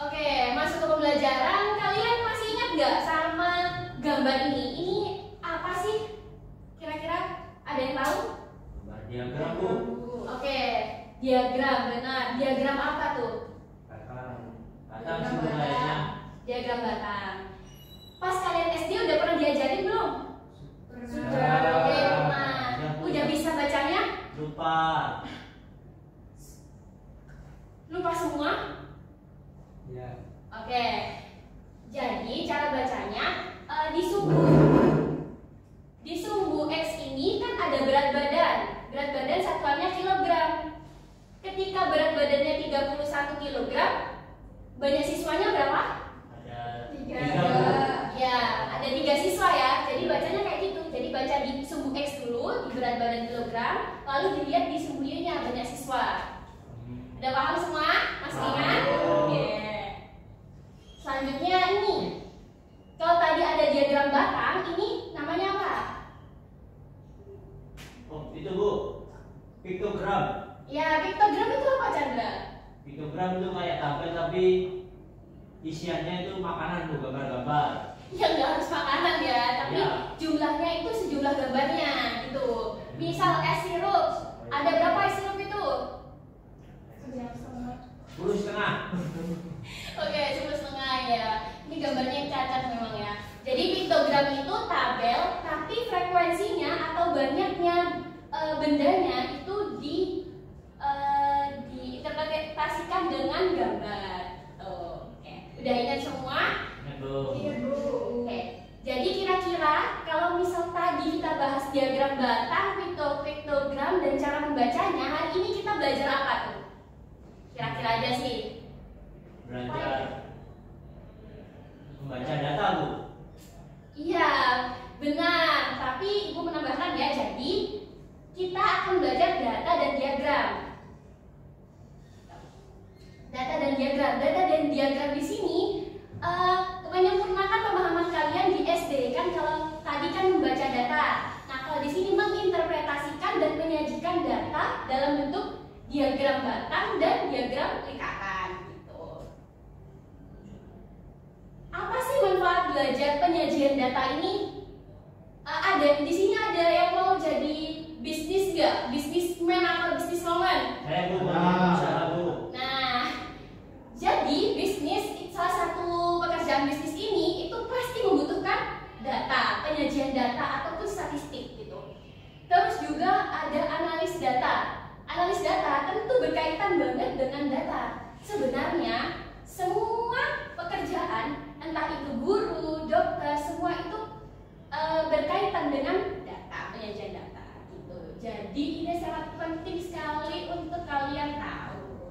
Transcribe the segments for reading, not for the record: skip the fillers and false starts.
Oke, masuk ke pembelajaran. Kalian masih ingat nggak sama gambar ini? Ini apa sih? Kira-kira ada yang tahu? Gambar diagram, Bu. Oke, diagram, benar. Diagram apa tuh? Batang sih kayaknya. Diagram batang. Pas kalian SD udah pernah diajarin belum? Sudah. Oke, nah, udah bisa bacanya? Lupa. Lupa semua? Ya. Oke. Jadi cara bacanya di sumbu X ini kan ada berat badan. Berat badan satuannya kilogram. Ketika berat badannya 31 kilogram, banyak siswanya berapa? Ada 3. Ya, ada 3 siswa ya. Jadi bacanya kayak gitu. Jadi baca di sumbu X dulu, di berat badan kilogram, lalu dilihat di sumbu Y-nya banyak siswa. Udah paham semua? Masih ingat? Oke. Selanjutnya ini. Kalau tadi ada diagram batang, ini namanya apa? Oh, itu Bu. Piktogram. Ya, piktogram itu apa, Chandra? Piktogram itu kayak tabel tapi isiannya itu makanan, Bu, gambar-gambar. Ya nggak harus makanan ya, tapi Ya. jumlahnya itu sejumlah gambarnya gitu. Misal es sirup, ada berapa es sirup itu? 10,5. Oke, 10,5 ya. Ini gambarnya yang cacat memang ya. Jadi piktogram itu tabel, tapi frekuensinya atau banyaknya bendanya itu diinterpretasikan dengan gambar. Oke, udah ingat semua? Ya, Bu. Iya, Bu. Oke. Jadi kira-kira kalau misal tadi kita bahas diagram batang, piktogram dan cara membacanya, hari ini kita belajar apa tuh? Kira-kira aja sih. Belajar membaca data, Bu. Iya, benar. Tapi Ibu menambahkan ya, jadi kita akan belajar data dan diagram. Data dan diagram. Data dan diagram di sini menyempurnakan pemahaman kalian di SD kan. Kalau tadi kan membaca data. Nah, kalau di sini menginterpretasikan dan menyajikan data dalam bentuk diagram batang dan diagram lingkaran gitu. Apa sih manfaat belajar penyajian data ini? Ada di sini ada yang mau jadi bisnis nggak? Bisnisman atau bisniswoman? Saya, Bu, mau usaha, Bu. Nah, jadi bisnis, salah satu pekerjaan bisnis ini itu pasti membutuhkan data, penyajian data ataupun statistik gitu. Terus juga ada analis data. Analis data tentu berkaitan banget dengan data. Sebenarnya semua pekerjaan, entah itu guru, dokter, semua itu berkaitan dengan data, penyajian data gitu. Jadi ini sangat penting sekali untuk kalian tahu.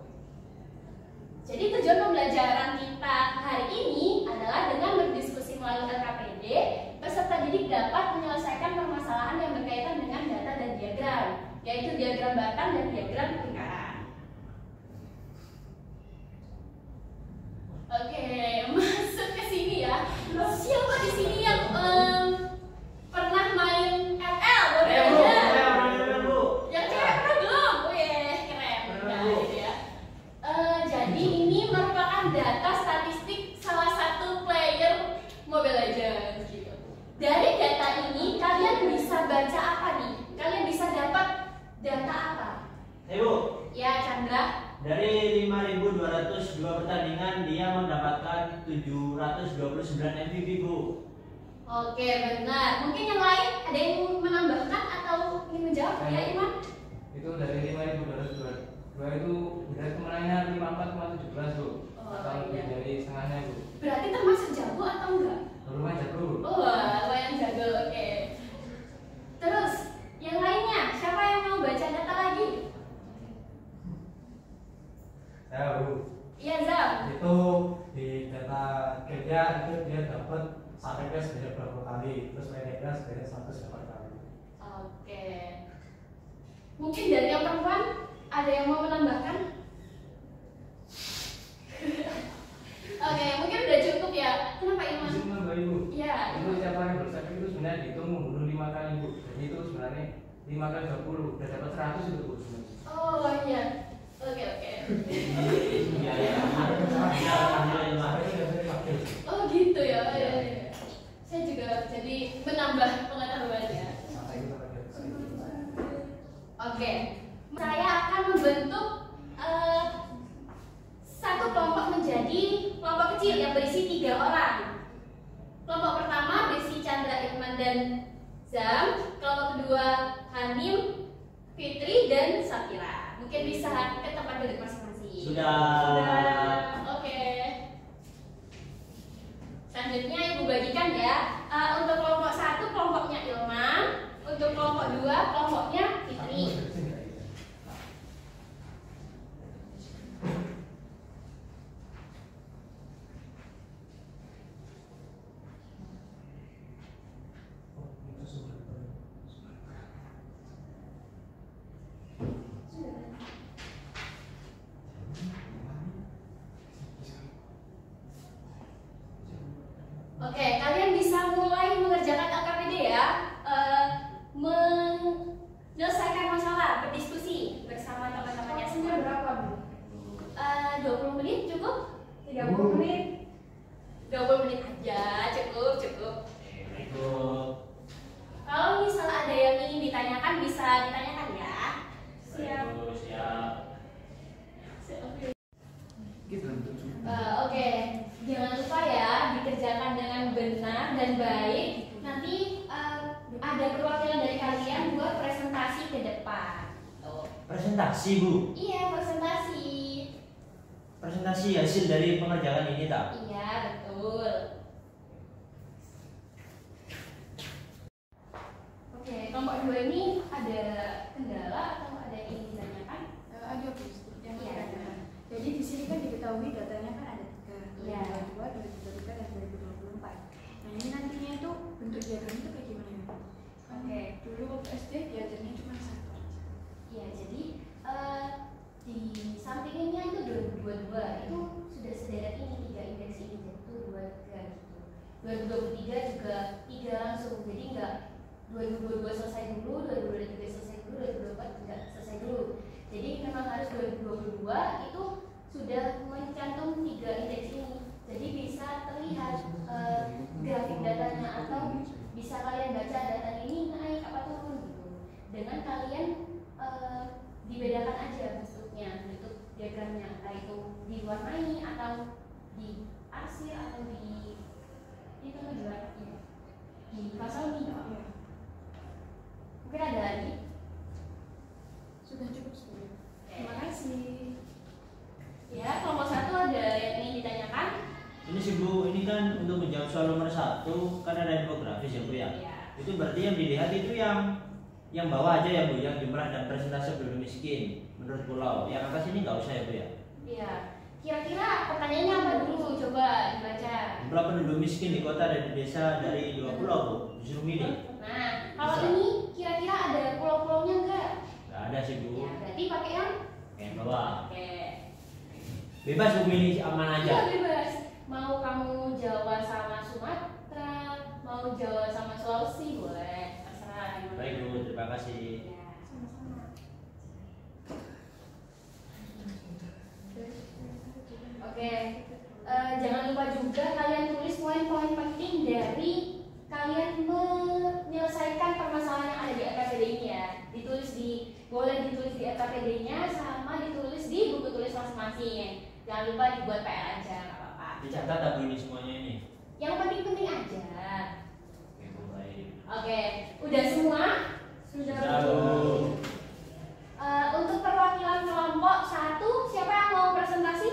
Jadi tujuan pembelajaran kita hari ini adalah dengan berdiskusi melalui LKPD, peserta didik dapat menyelesaikan permasalahan yang berkaitan dengan data dan diagram, yaitu diagram batang dan diagram lingkaran. Oke, masuk ke sini ya. Siapa di sini yang pernah main ML? Boleh Saya, Bu. aja. Saya pernah, Bu. Yang cewek pernah belum? Wih, keren. Nah, gitu ya. Jadi ini merupakan data statistik salah satu player Mobile Legends gitu. Dari data ini kalian bisa baca apa nih? Kalian bisa dapat data apa? Bu. Ya, Chandra. Dari 5.202 pertandingan dia mendapatkan 729 MVP, Bu. Oke, benar. Mungkin yang lain ada yang menambahkan atau ingin menjawab ya, Iman? Itu dari 5.202 itu dari kemenangannya 54,17, Bu. Oh, Atau lebih iya. dari setengahnya, Bu. Berarti termasuk jago atau enggak? Lumayan jago, Bu. Oh, lumayan jago. Oke. Terus yang lainnya, siapa yang mau baca data lagi? Saya, Bu. Iya, Zam. Itu di data kerja itu dia dapat sampai sebanyak berapa kali, terus pendeknya sebanyak 108 kali. Oke. Mungkin dari yang perempuan ada yang mau menambahkan? Oke, mungkin udah cukup ya. Kenapa Iman? Bisa menambah, Ibu. Iya. Itu tiap kali bersepik itu sebenarnya dihitung mundur 5 kali, Bu. Jadi itu sebenarnya 5 kali 20 udah dapat 100 itu, Bu. Oh iya. Oke. Iya, iya. duduk masing-masing. Sudah. Oke. Selanjutnya Ibu bagikan ya. Untuk kelompok 1 kelompoknya Ilman, untuk kelompok 2 kelompoknya Fitri. Oke, kalian bisa mulai mengerjakan LKPD ya. Menyelesaikan masalah, berdiskusi bersama teman-temannya semua. Berapa, Bu? 20 menit cukup? 30 menit. 20 menit aja, cukup. Berikut. Kalau misal ada yang ingin ditanyakan, bisa ditanyakan ya. Siap. Berikut, siap. Oke, jangan lupa ya dikerjakan dengan benar dan baik. Nanti ada perwakilan dari kalian buat presentasi ke depan. Tuh. Presentasi, Bu. Iya, presentasi. Presentasi hasil dari pengerjaan ini tak? Iya, betul. Oke, kelompok 2 ini ada kendala atau ada yang ingin ditanyakan? Ada, Bu. Yang Iya. pertama. Jadi di sini kan diketahui datanya kan ada 3, Iya. 2022, 2023, dan 2024. Nah ini nantinya itu bentuk diagram itu kayak gimana ya? Oke. Dulu waktu SD diajarnya cuma 1 aja. Iya, jadi di sampingnya itu 2022 itu sudah sederet ini 3 indeks ini, 1, 2, 3 gitu. 2023 juga 3 langsung, jadi enggak 2022 selesai dulu, 2023 selesai dulu, 2024 enggak selesai dulu. Jadi memang harus 2022 itu sudah mencantum 3 indeks ini. Jadi bisa terlihat grafik datanya atau bisa kalian baca datanya ini naik apa turun gitu. Dengan kalian dibedakan aja bentuk diagramnya, entah itu diwarnai atau di arsir atau di itu juga di pasal Iya. mungkin ada lagi. Sudah cukup sebenarnya. Terima kasih. Ya, kelompok 1 ada yang ingin ditanyakan? Ini sih, Bu, ini kan untuk menjawab soal nomor 1 kan ada infografis ya, Bu ya. Iya. Itu berarti yang dilihat itu yang bawah aja ya, Bu, yang jumlah dan persentase penduduk miskin menurut pulau. Yang atas ini nggak usah ya, Bu ya. Iya. Kira-kira pertanyaannya apa dulu? Coba dibaca. Jumlah penduduk miskin di kota dan di desa dari 2 pulau, Bu. Disuruh milih. Nah, kalau Bisa. ini kira-kira ada pulau-pulaunya enggak? Nggak ada sih, Bu. Ya, berarti pakai yang Yang bawah. oke. Bebas, Bu, milih aman Iya, aja. bebas. Mau kamu Jawa sama Sumatera, mau Jawa sama Sulawesi boleh, terserah gimana. Baik, Bu, terima kasih. Ya. Sama-sama. Oke, jangan lupa juga kalian tulis poin-poin penting dari kalian menyelesaikan permasalahan yang ada di LKPD ini ya. Boleh ditulis di LKPD-nya sama ditulis di buku tulis masing-masing. Jangan lupa dibuat PR aja, nggak apa-apa. Dicatat tak, Bu, ini semuanya ini? Yang penting-penting aja. Oke, Bu, baik. Oke, udah semua? Sudah. Bu. Untuk perwakilan kelompok 1, siapa yang mau presentasi?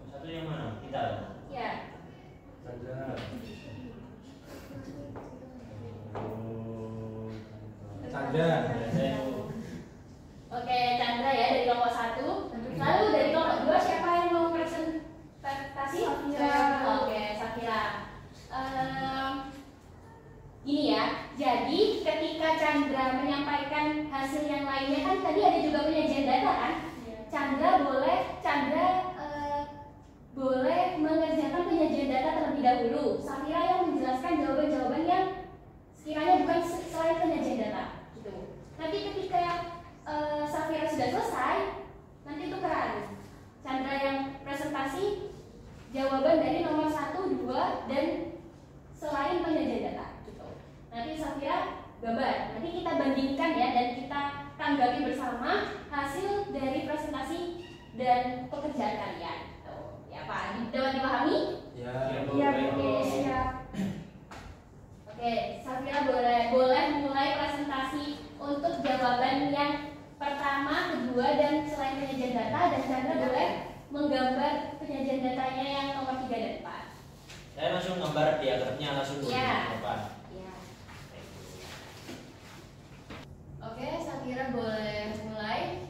Satu yang mana? Kita. Ya. Chandra. Saya, Bu. Oke, Chandra ya dari kelompok 1. Lalu dari kelompok 2 siapa yang mau presentasi? Safira. Oke, Safira. Gini ya, jadi ketika Chandra menyampaikan hasil yang lainnya kan tadi ada juga penyajian data kan? Chandra boleh mengerjakan penyajian data terlebih dahulu. Safira yang menjelaskan jawaban-jawaban yang sekiranya bukan selain penyajian data gitu. Nanti ketika Safira sudah selesai, nanti tukeran. Chandra yang presentasi jawaban dari nomor 1, 2 dan selain penyajian data gitu. Nanti Safira gambar. Nanti kita bandingkan ya dan kita tanggapi bersama hasil dari presentasi dan pekerjaan kalian. Tuh, ya Pak, dapat dipahami? Ya. Iya, Baik, Bu. Bu. Siap. Oke, Safira boleh mulai presentasi untuk jawaban yang pertama, kedua dan selain penyajian data dan Chandra boleh menggambar penyajian datanya yang nomor 3 dan 4. Saya langsung gambar diagramnya langsung dulu Ya. depan. Ya. Oke, saya kira boleh mulai.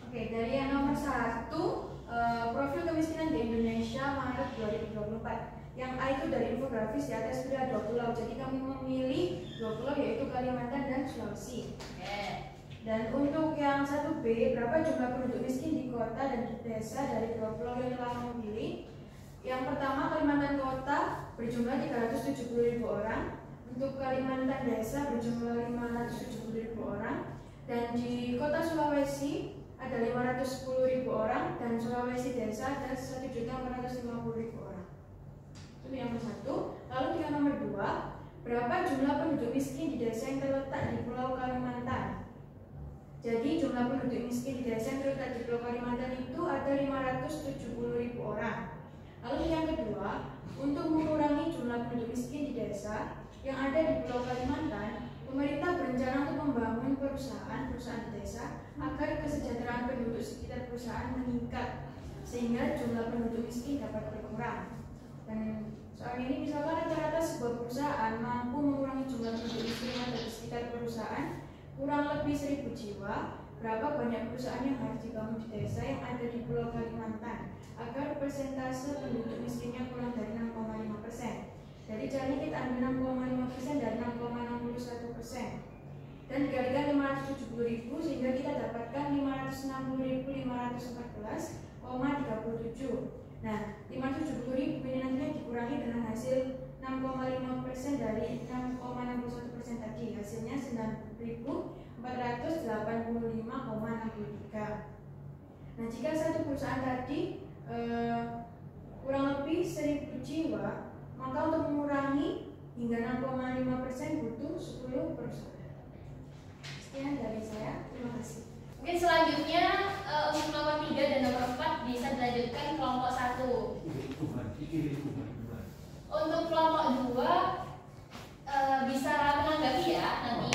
Oke, dari yang nomor 1, profil kemiskinan di Indonesia Maret 2024. Yang A itu dari infografis di atas sudah 2 pulau. Jadi kami memilih 2 pulau yaitu Kalimantan dan Sulawesi. Oke. Dan untuk yang 1B, berapa jumlah penduduk miskin di kota dan di desa dari 2 pulau yang telah memilih? Yang pertama Kalimantan Kota berjumlah 370.000 orang. Untuk Kalimantan Desa berjumlah 570.000 orang. Dan di kota Sulawesi ada 510.000 orang dan Sulawesi Desa ada 1.450.000 orang. Itu yang nomor 1. Lalu yang nomor 2, berapa jumlah penduduk miskin di desa yang terletak di Pulau Kalimantan? Jadi jumlah penduduk miskin di desa yang terletak di Pulau Kalimantan itu ada 570.000 orang. Lalu yang kedua, untuk mengurangi jumlah penduduk miskin di desa yang ada di Pulau Kalimantan, pemerintah berencana untuk membangun perusahaan di desa agar kesejahteraan penduduk sekitar perusahaan meningkat sehingga jumlah penduduk miskin dapat berkurang. Dan soal ini misalkan rata-rata sebuah perusahaan mampu mengurangi jumlah penduduk miskin yang ada di sekitar perusahaan kurang lebih 1.000 jiwa. Berapa banyak perusahaan yang harus dibangun di desa yang ada di Pulau Kalimantan agar persentase penduduk miskinnya kurang dari 6,5%. Jadi caranya kita ambil 6,5% dari 6,61% dan dikalikan 570.000 sehingga kita dapatkan 560.514,37. Nah, 570.000 ini nantinya dikurangi dengan hasil 6,5% dari 6,61% tadi. Hasilnya 9.485,63. Nah, jika satu perusahaan tadi kurang lebih 1.000 jiwa, maka untuk mengurangi hingga 6,5% butuh 10 perusahaan. Sekian dari saya, terima kasih. Mungkin selanjutnya untuk nomor 3 dan nomor 4 bisa dilanjutkan kelompok 1. Untuk kelompok 2 bisa menanggapi ya nanti.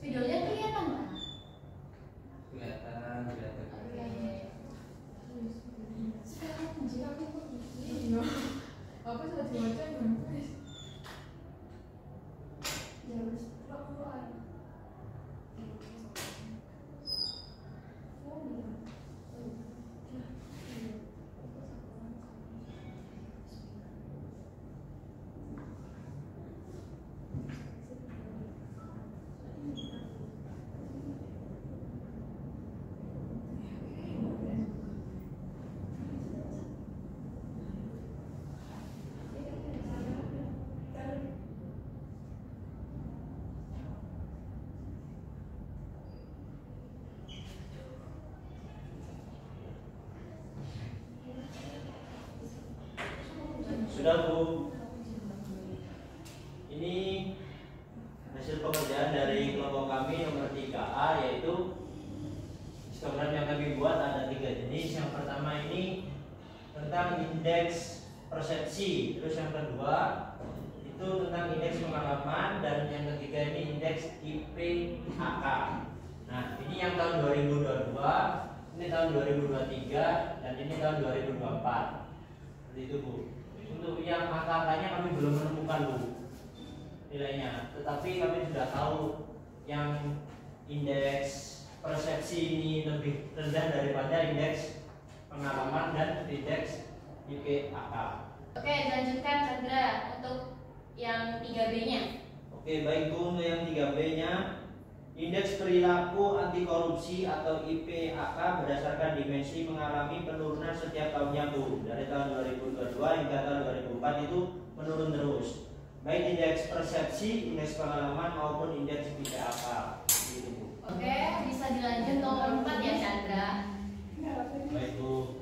Videonya kelihatan nggak? Kelihatan. Sekarang jika aku Apa sudah dibaca gimana? ya harus keluar. Sudah Bu, ini hasil pekerjaan dari kelompok kami nomor 3A, yaitu histogram yang kami buat ada 3 jenis. Yang pertama ini tentang indeks persepsi, terus yang kedua itu tentang indeks pengalaman, dan yang ketiga ini indeks IPAK. Nah, ini yang tahun 2022, ini tahun 2023, dan ini tahun 2024. Seperti itu Bu. Untuk yang PAK-nya kami belum menemukan Bu nilainya, tetapi kami sudah tahu yang indeks persepsi ini lebih rendah daripada indeks pengalaman dan indeks IPAK. Oke, lanjutkan Chandra untuk yang 3B-nya. Oke, baik Bu, untuk yang 3B-nya, indeks perilaku anti korupsi atau IPAK berdasarkan dimensi mengalami penurunan setiap tahunnya Bu. Dari tahun 2022 hingga tahun 2004 itu menurun terus. Baik indeks persepsi, indeks pengalaman maupun indeks IPAK. Gitu, Bu. Oke, bisa dilanjut nomor 4 ya Chandra. Baik Bu.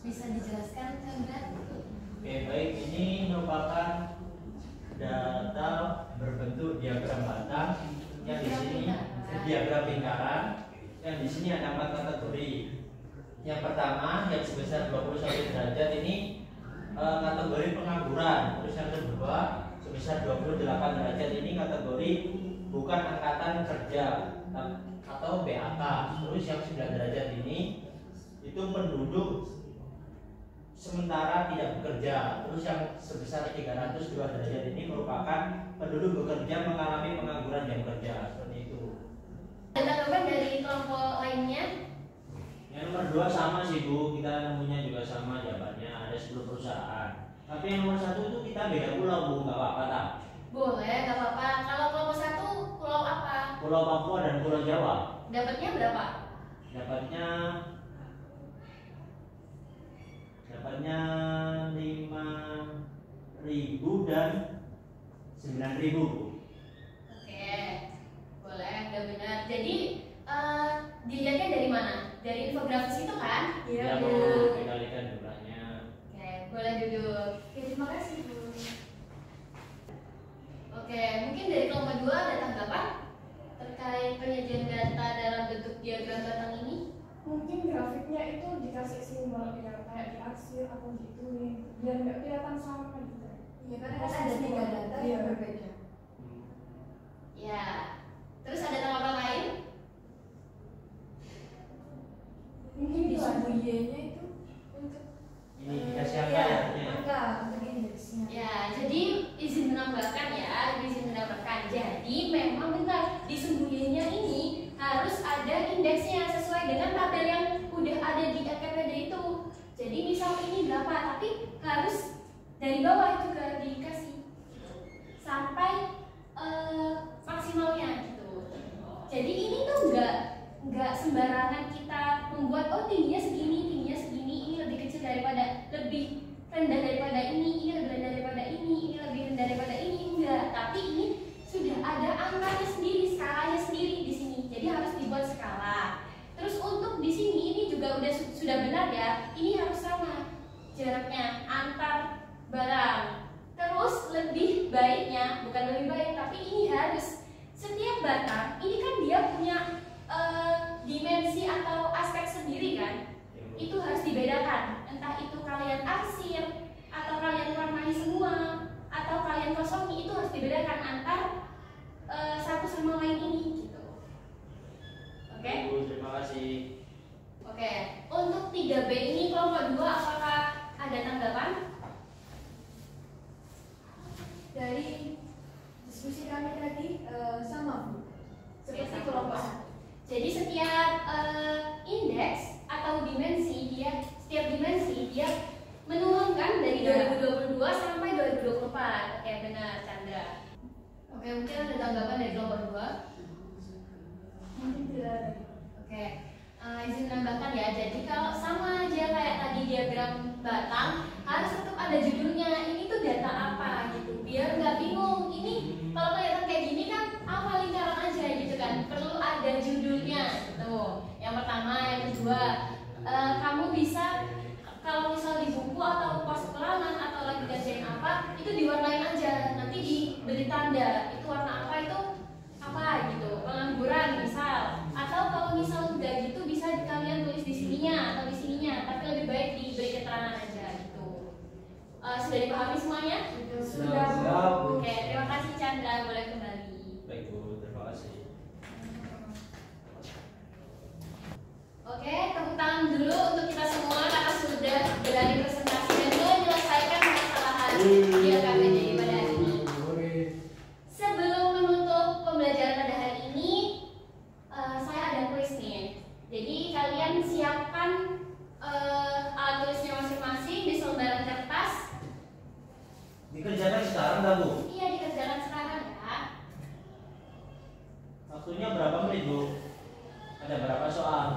Bisa dijelaskan Chandra? Oke, baik, ini merupakan data berbentuk diagram batang yang di sini diagram lingkaran yang di sini ada 4 kategori. Yang pertama yang sebesar 21 derajat ini kategori pengangguran. Terus yang kedua sebesar 28 derajat ini kategori bukan angkatan kerja atau BAK. Terus yang 9 derajat ini itu penduduk sementara tidak bekerja. Terus yang sebesar 302 derajat ini merupakan penduduk bekerja mengalami pengangguran jam kerja. Seperti itu. Ada tanggapan dari kelompok lainnya? Yang nomor 2 sama sih Bu, kita nemunya juga sama jawabannya, ada 10 perusahaan. Tapi yang nomor 1 itu kita beda pulau Bu, nggak apa-apa tak? Boleh, nggak apa-apa. Kalau kelompok 1 pulau apa? Pulau Papua dan Pulau Jawa. Dapatnya berapa? Dapatnya 5.000 dan 9.000 Bu. Oke, boleh, udah benar. Jadi dilihatnya dari mana? Dari infografis itu kan? Ya Bu, Iya. dikalikan jumlahnya. Oke, boleh duduk. Oke, terima kasih Bu. Oke, mungkin dari kelompok 2 ada tanggapan terkait penyajian data dalam bentuk diagram batang ini? Mungkin grafiknya itu dikasih simbol ya, kayak diarsir atau gituin biar nggak kelihatan sama gitu. Iya, karena kan ada 3 data yang berbeda. Ya. Terus ada tanggapan lain? Mungkin Di itu aja. sumbu Y-nya itu untuk Ini dikasih angka ya, ya artinya. angka untuk indeksnya. Ya, jadi izin menambahkan ya, izin menambahkan. Jadi memang benar di sumbunya ini harus ada indeksnya sesuai dengan tabel yang udah ada di RKPD itu. Jadi misal ini berapa, tapi harus dari bawah juga dikasih sampai maksimalnya gitu. Jadi ini tuh nggak sembarangan kita membuat oh tingginya segini, ini lebih kecil daripada lebih rendah daripada ini lebih rendah daripada ini lebih rendah daripada ini, enggak. Tapi ini sudah ada angkanya sendiri, skalanya sendiri di sini. Jadi harus dibuat skala. Terus untuk di sini ini juga sudah benar ya. Ini harus sama jaraknya antar barang. Terus lebih baiknya, bukan lebih baik, tapi ini harus setiap batang ini kan dia punya dimensi atau kelompok 2 apakah ada tanggapan? Dari diskusi kami tadi sama Bu, seperti Sama. kelompok 1. Jadi setiap indeks atau dimensi setiap dimensi dia menurunkan dari 2022 sampai 2024. Oke, benar Chandra. Oke, mungkin ada tanggapan dari kelompok 2. Mungkin tidak ada. Oke, izin menambahkan ya. Jadi kalau sama aja kayak tadi diagram batang, harus tetap ada judulnya. Ini tuh data apa gitu, biar nggak bingung. Ini kalau kelihatan kayak gini kan apa lingkaran aja gitu kan. Perlu ada judulnya gitu. Yang pertama, yang kedua, kamu bisa kalau misal di buku atau pas pelangan atau lagi kerjain apa, itu diwarnain aja. Nanti diberi tanda. Itu warna apa itu apa gitu, pengangguran misal, atau kalau misal udah gitu bisa kalian tulis di sininya atau di sininya, tapi lebih baik diberi keterangan aja gitu. Sudah dipahami semuanya? Sudah. Oke, terima kasih Chandra, boleh kembali. Baik Bu, terima kasih. Oke, tepuk tangan dulu untuk kita semua karena sudah berani presentasi dan menyelesaikan permasalahan di LKPD pada hari ini. Sebelum menutup pembelajaran pada hari ini, saya ada kuis nih. Jadi kalian siapkan alat tulisnya masing-masing di selembaran kertas. Dikerjakan sekarang nggak Bu? Iya, dikerjakan sekarang ya. Waktunya berapa menit Bu? Ada berapa soal?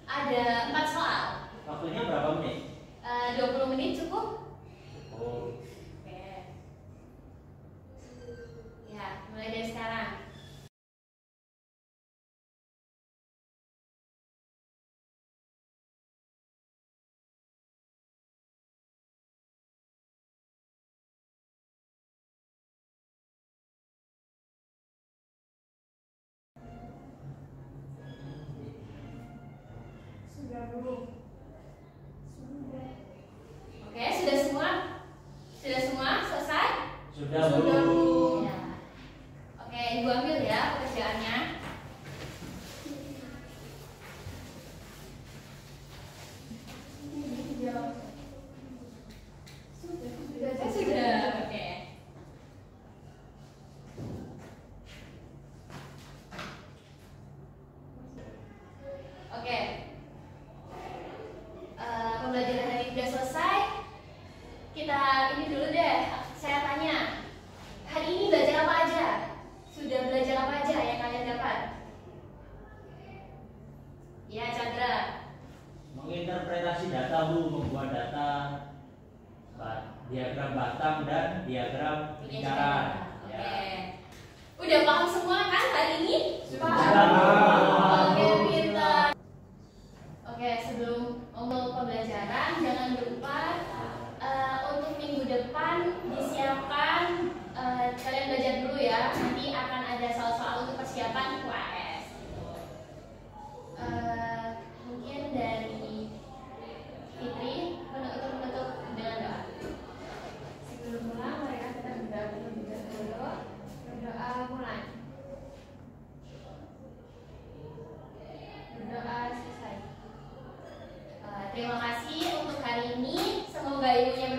Ada 4 soal. Waktunya berapa menit? 20 menit cukup? Oh, Oke. Ya, mulai dari sekarang. Sudah belum? Sudah. Oke, sudah semua? Sudah semua selesai? sudah Bu. Ya. Oke, Ibu ambil ya pekerjaannya. Sudah. Oke. Oke. Pembelajaran hari ini sudah selesai. Kita ini dulu deh. Saya tanya. Hari ini belajar apa aja? Sudah belajar apa aja yang kalian dapat? Ya, Chandra. Menginterpretasi data Bu, membuat data, diagram batang dan diagram lingkaran. Oke. Ya. Udah paham semua kan hari ini? Paham. Oke, pintar. Oke, sebelum untuk pembelajaran jangan lupa untuk minggu depan disiapkan kalian belajar dulu ya. Nanti akan ada soal-soal untuk persiapan UAS. Mungkin dari Fitri penutup dengan doa. Sebelum mulai, mereka kita berdoa terlebih dahulu. Berdoa mulai. Berdoa selesai. Terima kasih untuk hari ini. Semoga ilmunya